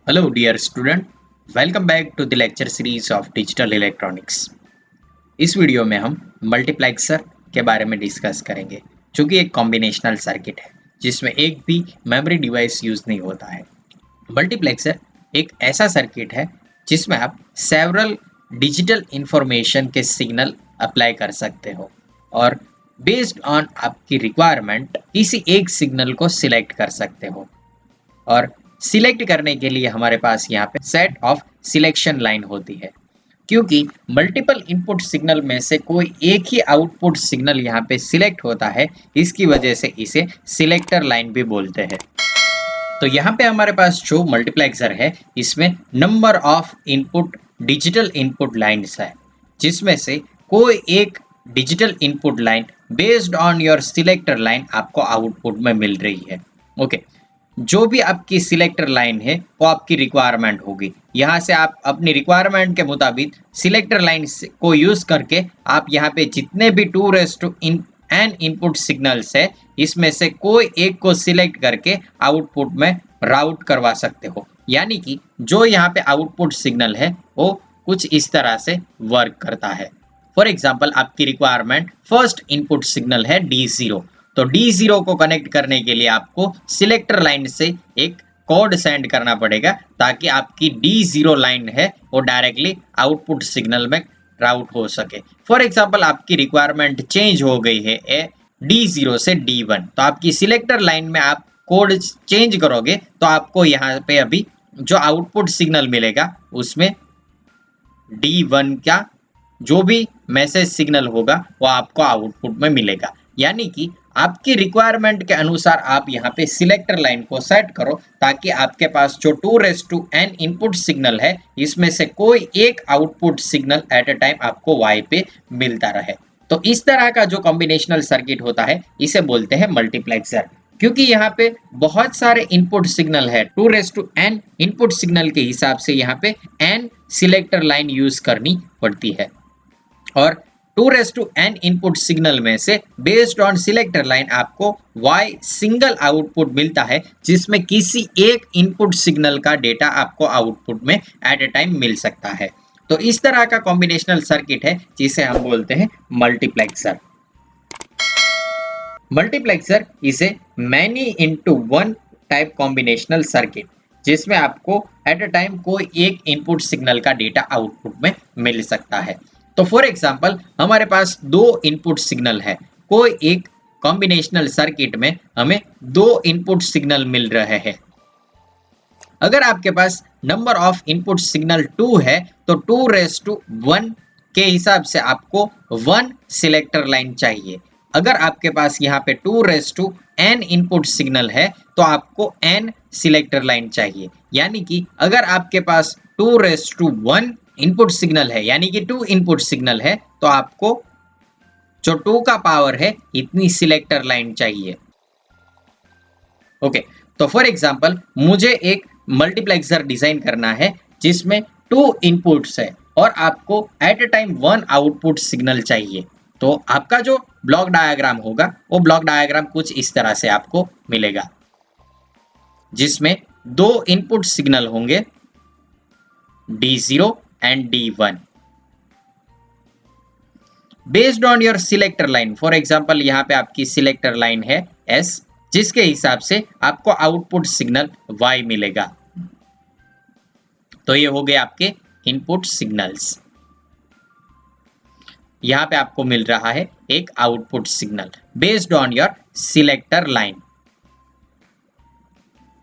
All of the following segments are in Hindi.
Hello dear student, welcome back to the lecture series of Digital Electronics। इस वीडियो में हम मल्टीप्लेक्सर के बारे में डिस्कस करेंगे जो कि एक कॉम्बिनेशनल सर्किट है जिसमें एक भी मेमोरी डिवाइस यूज नहीं होता है। मल्टीप्लेक्सर एक ऐसा सर्किट है जिसमें आप सेवरल डिजिटल इंफॉर्मेशन के सिग्नल अप्लाई कर सकते हो और बेस्ड ऑन आपकी रिक्वायरमेंट किसी एक सिग्नल को सिलेक्ट कर सकते हो। और सिलेक्ट करने के लिए हमारे पास यहाँ पे सेट ऑफ सिलेक्शन लाइन होती है, क्योंकि मल्टीपल इनपुट सिग्नल में से कोई एक ही आउटपुट सिग्नल यहाँ पे सिलेक्ट होता है। इसकी वजह से इसे सिलेक्टर लाइन भी बोलते हैं। तो यहाँ पे हमारे पास जो मल्टीप्लेक्सर है इसमें number of input digital input lines है, जिसमें से कोई एक digital input line based on your selector line आपको आउटपुट में मिल रही है। ओके, जो भी आपकी सिलेक्टर लाइन है वो आपकी रिक्वायरमेंट होगी। यहाँ से आप अपनी रिक्वायरमेंट के मुताबिक सिलेक्टर लाइन को यूज करके आप यहाँ पे जितने भी 2n इनपुट सिग्नल्स है इसमें से कोई एक को सिलेक्ट करके आउटपुट में राउट करवा सकते हो। यानी कि जो यहाँ पे आउटपुट सिग्नल है वो कुछ इस तरह से वर्क करता है। फॉर एग्जाम्पल, आपकी रिक्वायरमेंट फर्स्ट इनपुट सिग्नल है D0, तो D0 को कनेक्ट करने के लिए आपको सिलेक्टर लाइन से एक कोड सेंड करना पड़ेगा ताकि आपकी D0 लाइन है वो डायरेक्टली आउटपुट सिग्नल में राउट हो सके। फॉर एग्जांपल, आपकी रिक्वायरमेंट चेंज हो गई है D0 से D1, तो आपकी सिलेक्टर लाइन में आप कोड चेंज करोगे तो आपको यहाँ पे अभी जो आउटपुट सिग्नल मिलेगा उसमें D1 का जो भी मैसेज सिग्नल होगा वो आपको आउटपुट में मिलेगा। यानी कि आपकी रिक्वायरमेंट के अनुसार आप यहाँ पे सिलेक्टर लाइन को सेट करो ताकि आपके पास जो 2n इनपुट सिग्नल है इसमें से कोई एक output signal at a time आपको Y पे मिलता रहे। तो इस तरह का जो कॉम्बिनेशनल सर्किट होता है इसे बोलते हैं मल्टीप्लेक्सर, क्योंकि यहाँ पे बहुत सारे इनपुट सिग्नल है। 2n इनपुट सिग्नल के हिसाब से यहाँ पे n सिलेक्टर लाइन यूज करनी पड़ती है और 2n इनपुट सिग्नल में से बेस्ड ऑन सिलेक्टर लाइन आपको Y सिंगल आउटपुट मिलता है, जिसमें किसी एक इनपुट सिग्नल का डेटा आपको आउटपुट में एट अ टाइम मिल सकता है। तो इस तरह का कॉम्बिनेशनल सर्किट है जिसे हम बोलते हैं multiplexer. Multiplexer is a many into one type combinational circuit, जिसमें आपको एट अ टाइम कोई एक इनपुट सिग्नल का डेटा आउटपुट में मिल सकता है। तो फॉर एग्जाम्पल, हमारे पास दो इनपुट सिग्नल है, कोई एक कॉम्बिनेशनल सर्किट में हमें दो इनपुट सिग्नल मिल रहे हैं। अगर आपके पास नंबर ऑफ इनपुट सिग्नल 2 है तो 2:1 के हिसाब से आपको 1 सिलेक्टर लाइन चाहिए। अगर आपके पास यहाँ पे 2:n इनपुट सिग्नल है तो आपको n सिलेक्टर लाइन चाहिए। यानी कि अगर आपके पास 2:1 इनपुट सिग्नल है यानी कि 2 इनपुट सिग्नल है तो आपको जो 2 का पावर है इतनी सिलेक्टर लाइन चाहिए। ओके, तो फॉर एग्जांपल मुझे एक मल्टीप्लेक्सर डिजाइन करना है जिसमें 2 इनपुट्स है और आपको at a time 1 output signal चाहिए। तो आपका जो ब्लॉक डायग्राम होगा वो ब्लॉक डायग्राम कुछ इस तरह से आपको मिलेगा, जिसमें 2 इनपुट सिग्नल होंगे D0 and D1 based on your selector line. For example, यहाँ पे आपकी सिलेक्टर लाइन है S, जिसके हिसाब से आपको आउटपुट सिग्नल Y मिलेगा। तो ये हो गए आपके इनपुट सिग्नल्स। यहाँ पे आपको मिल रहा है एक output signal based on your selector line.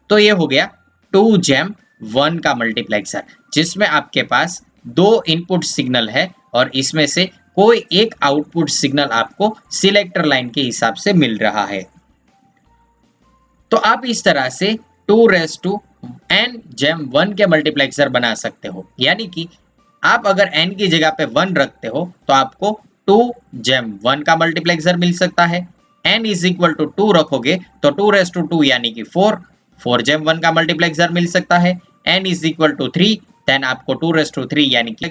तो ये हो गया 2GEM1 का मल्टीप्लेक्सर, जिसमें आपके पास 2 इनपुट सिग्नल है और इसमें से कोई एक आउटपुट सिग्नल आपको सिलेक्टर लाइन के हिसाब से मिल रहा है। तो आप इस तरह से 2:n GEM1 के मल्टीप्लेक्सर बना सकते हो। यानी कि आप अगर n की जगह पे 1 रखते हो तो आपको 2GEM1 का मल्टीप्लेक्सर मिल सकता है। n = 2 रखोगे तो 2:2 यानी कि 4 GEM1 का मल्टीप्लेक्सर मिल सकता है। n = 3 देन आपको 2:3 यानी कि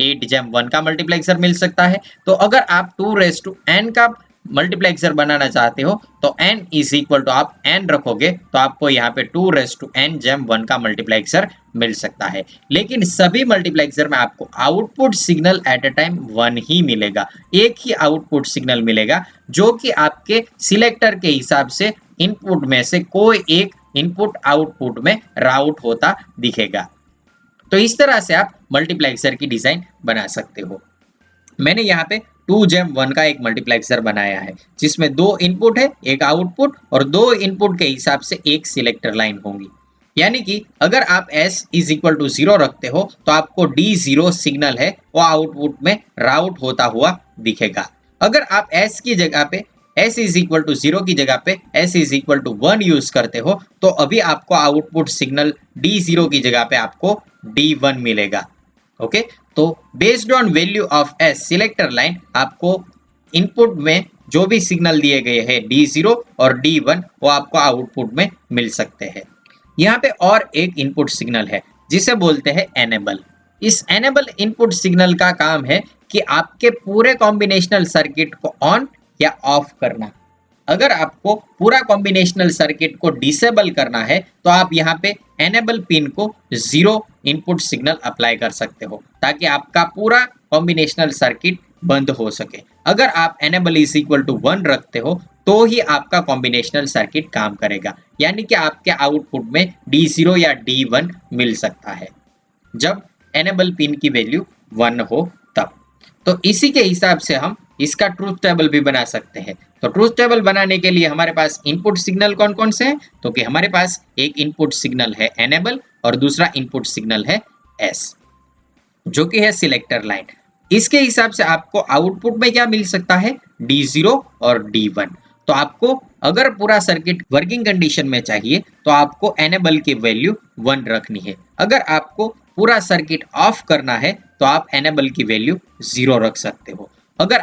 8 GEM1 का मल्टीप्लेक्सर मिल सकता है। तो अगर आप 2:n का मल्टीप्लेक्सर बनाना चाहते हो तो n इज इक्वल टू आप n रखोगे तो आपको यहाँ पे 2n जैम 1 का मल्टीप्लेक्सर मिल सकता है। लेकिन सभी मल्टीप्लेक्सर में आपको output signal at a time 1 ही मिलेगा, एक ही आउटपुट सिग्नल मिलेगा जो कि आपके सिलेक्टर के हिसाब से इनपुट में से कोई एक इनपुट आउटपुट में राउट होता दिखेगा। तो इस तरह से आप मल्टीप्लेक्सर की डिजाइन बना सकते हो। मैंने यहाँ पे 2 जैम 1 का एक मल्टीप्लेक्सर बनाया है जिसमें 2 इनपुट है, एक आउटपुट, और 2 इनपुट के हिसाब से एक सिलेक्टर लाइन होंगी। यानी कि अगर आप s इज इक्वल टू 0 रखते हो तो आपको D0 सिग्नल है वो आउटपुट में राउट होता हुआ दिखेगा। अगर आप s की जगह पे s इज इक्वल टू 0 की जगह पे s is equal to 1 use करते हो तो अभी आपको आउटपुट सिग्नल D0 की जगह पे आपको D1 मिलेगा। ओके, तो based on value of S selector line आपको इनपुट में जो भी सिग्नल दिए गए हैं D0 और D1 वो आपको आउटपुट में मिल सकते हैं। यहाँ पे और एक इनपुट सिग्नल है जिसे बोलते हैं एनेबल। इस एनेबल इनपुट सिग्नल का काम है कि आपके पूरे कॉम्बिनेशनल सर्किट को ऑन या ऑफ करना। अगर आपको पूरा कॉम्बिनेशनल सर्किट को डिसेबल करना है तो आप यहाँ पे एनेबल पिन को 0 इनपुट सिग्नल अप्लाई कर सकते हो ताकि आपका पूरा कॉम्बिनेशनल सर्किट बंद हो सके। अगर आप एनेबल इज इक्वल टू 1 रखते हो तो ही आपका कॉम्बिनेशनल सर्किट काम करेगा, यानी कि आपके आउटपुट में D0 या D1 मिल सकता है जब एनेबल पिन की वैल्यू 1 हो तब। तो इसी के हिसाब से हम इसका ट्रूथ टेबल भी बना सकते हैं। तो ट्रूथ टेबल बनाने के लिए हमारे पास इनपुट सिग्नल कौन कौन से हैं, तो कि हमारे पास एक इनपुट सिग्नल है एनेबल और दूसरा इनपुट सिग्नल है एस जो कि है सिलेक्टर लाइन। इसके हिसाब से आपको आउटपुट में क्या मिल सकता है, D0 और D1। तो आपको अगर पूरा सर्किट वर्किंग कंडीशन में चाहिए तो आपको एनेबल की वैल्यू 1 रखनी है। अगर आपको पूरा सर्किट ऑफ करना है तो आप एनेबल की वैल्यू 0 रख सकते हो। अगर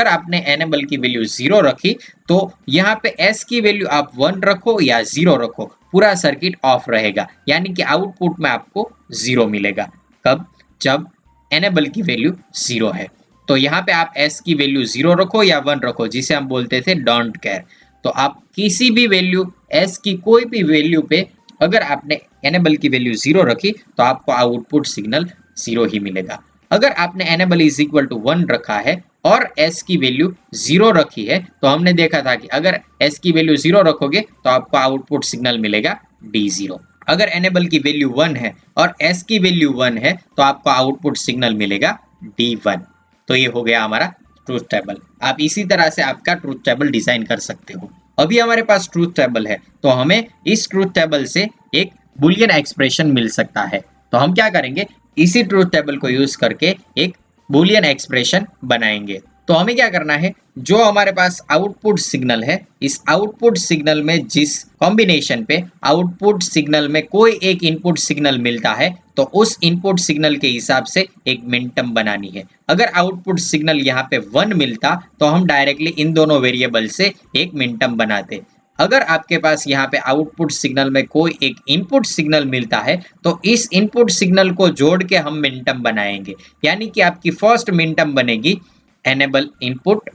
आपने एनेबल की वैल्यू 0 रखी तो यहाँ पे S की वैल्यू आप 1 रखो या 0 रखो, पूरा सर्किट ऑफ रहेगा, यानी कि आउटपुट में आपको 0 मिलेगा। कब, जब एनेबल की वैल्यू 0 है। तो यहाँ पे आप S की वैल्यू 0 रखो या 1 रखो, जिसे हम बोलते थे डोंट केयर। तो आप किसी भी वैल्यू S की कोई भी वैल्यू पे अगर आपने एनेबल की वैल्यू 0 रखी तो आपको आउटपुट सिग्नल 0 ही मिलेगा। अगर आपने एनेबल इज इक्वल टू 1 रखा है और S की वैल्यू 0 रखी है तो हमने देखा था कि अगर S की वैल्यू 0 रखोगे तो आपको आउटपुट सिग्नल मिलेगा D0। अगर एनेबल की वैल्यू 1 है और S की वैल्यू 1 है तो आपको आउटपुट सिग्नल मिलेगा D1। तो ये हो गया हमारा ट्रूथ टेबल। आप इसी तरह से आपका ट्रूथ टेबल डिजाइन कर सकते हो। अभी हमारे पास ट्रूथ टेबल है तो हमें इस ट्रूथ टेबल से एक बुलियन एक्सप्रेशन मिल सकता है। तो हम क्या करेंगे, इसी ट्रूथ टेबल को यूज करके एक बुलियन एक्सप्रेशन बनाएंगे। तो हमें क्या करना है, जो हमारे पास आउटपुट सिग्नल है, इस आउटपुट सिग्नल में जिस कॉम्बिनेशन पे आउटपुट सिग्नल में कोई एक इनपुट सिग्नल मिलता है तो उस इनपुट सिग्नल के हिसाब से एक मिनटर्म बनानी है। अगर आउटपुट सिग्नल यहाँ पे 1 मिलता तो हम डायरेक्टली इन दोनों वेरिएबल से एक मिनटर्म बनाते। अगर आपके पास यहाँ पे आउटपुट सिग्नल में कोई एक इनपुट सिग्नल मिलता है तो इस इनपुट सिग्नल को जोड़ के हम मिनटर्म बनाएंगे, यानी कि आपकी फर्स्ट मिनटर्म बनेगी एनेबल इनपुट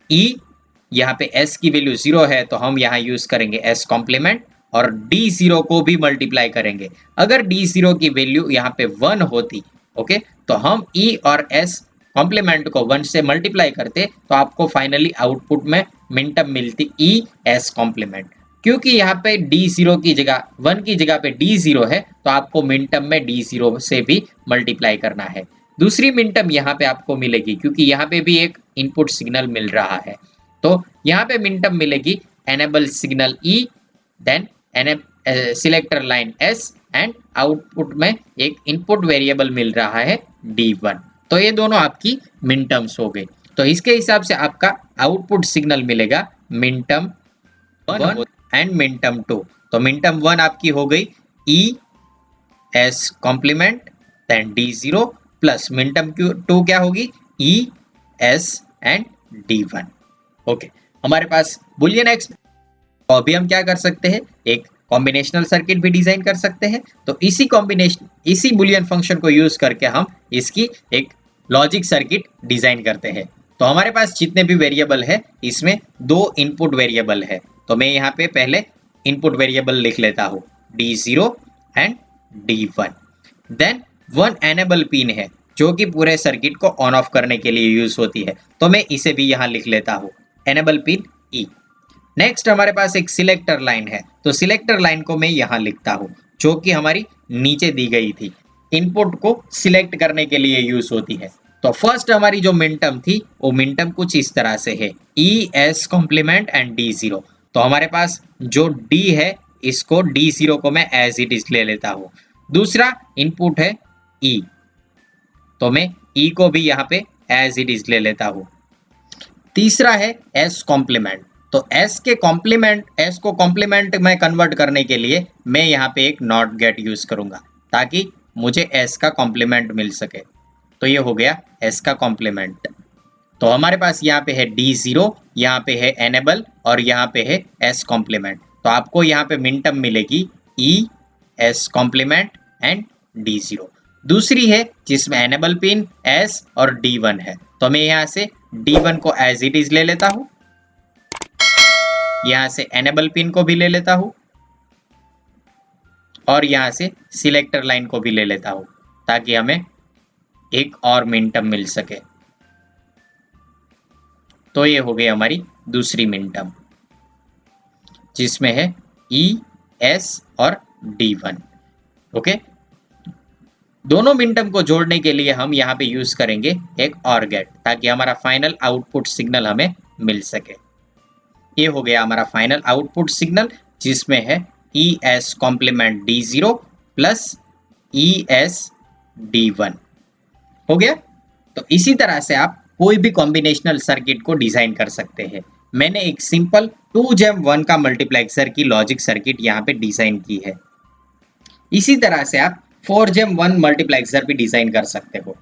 E। यहाँ पे S की वैल्यू 0 है तो हम यहाँ यूज करेंगे S कॉम्प्लीमेंट और D0 को भी मल्टीप्लाई करेंगे। अगर D0 की वैल्यू यहाँ पे 1 होती, ओके, तो हम E और S कॉम्प्लीमेंट को 1 से मल्टीप्लाई करते तो आपको फाइनली आउटपुट में मिनटर्म मिलती E S कॉम्प्लीमेंट। क्योंकि यहाँ पे D0 की जगह 1 की जगह पे D0 है तो आपको मिनटर्म में D0 से भी मल्टीप्लाई करना है। दूसरी मिनटर्म यहाँ पे आपको मिलेगी क्योंकि यहाँ पे भी एक इनपुट सिग्नल मिल रहा है, तो यहाँ पे मिनटर्म मिलेगी enable signal E, then selector line S and output में एक इनपुट वेरिएबल मिल रहा है D1। तो ये दोनों आपकी मिनटर्म्स हो गई। तो इसके हिसाब से आपका आउटपुट सिग्नल मिलेगा मिनटर्म 1 एंड मिनटर्म 2। तो मिनटर्म 1 आपकी हो गई E S complement then D0 plus minterm 2 क्या होगी E S and D1। Okay, हमारे पास बुलियन एक्स। तो अभी हम क्या कर सकते हैं, एक कॉम्बिनेशनल सर्किट भी डिजाइन कर सकते हैं। तो इसी बुलियन फंक्शन को यूज करके हम इसकी एक लॉजिक सर्किट डिजाइन करते हैं। तो हमारे पास जितने भी वेरिएबल है इसमें दो इनपुट वेरिएबल है, तो मैं यहाँ पे पहले इनपुट वेरिएबल लिख लेता हूँ D0 and D1। Then one enable pin है जो कि पूरे सर्किट को ऑन ऑफ करने के लिए यूज होती है, तो मैं इसे भी यहाँ लिख लेता हूँ एनेबल पिन E। नेक्स्ट हमारे पास एक सिलेक्टर लाइन है, तो सिलेक्टर लाइन को मैं यहाँ लिखता हूँ जो कि हमारी नीचे दी गई थी, इनपुट को सिलेक्ट करने के लिए यूज होती है। तो फर्स्ट हमारी जो मिनटर्म थी वो मिनटर्म कुछ इस तरह से है ES कॉम्प्लीमेंट एंड D0। तो हमारे पास जो D है इसको D0 को मैं एज इट इज ले लेता हूँ। दूसरा इनपुट है E, तो मैं E को भी यहाँ पे एज इट इज ले लेता हूँ। तीसरा है S कॉम्प्लीमेंट, तो S को कॉम्प्लीमेंट में कन्वर्ट करने के लिए मैं यहाँ पे एक नॉट गेट यूज करूंगा ताकि मुझे S का कॉम्प्लीमेंट मिल सके। तो ये हो गया S का कॉम्प्लीमेंट। तो हमारे पास यहाँ पे है D0, यहाँ पे है एनेबल और यहाँ पे है S कॉम्प्लीमेंट। तो आपको यहाँ पे मिनटर्म मिलेगी E S complement and D0। दूसरी है जिसमें एनेबल पिन S और D1 है, तो मैं यहाँ से D1 को एज इट इज ले लेता हूँ, यहाँ से एनेबल पिन को भी ले लेता हूँ और यहाँ से सिलेक्टर लाइन को भी ले लेता हूँ ताकि हमें एक और मिनटर्म मिल सके। तो ये हो गई हमारी दूसरी मिनटर्म जिसमें है E S और D1। ओके, दोनों मिनटर्म को जोड़ने के लिए हम यहाँ पे यूज करेंगे एक और गेट ताकि हमारा फाइनल आउटपुट सिग्नल हमें मिल सके। ये हो गया हमारा फाइनल आउटपुट सिग्नल जिसमें है ES complement D0 plus ES D1 हो गया। तो इसी तरह से आप कोई भी कॉम्बिनेशनल सर्किट को डिजाइन कर सकते हैं। मैंने एक सिंपल 2GEM1 का मल्टीप्लेक्सर की लॉजिक सर्किट यहाँ पे डिजाइन की है। इसी तरह से आप 4GEM1 मल्टीप्लेक्सर भी डिजाइन कर सकते हो।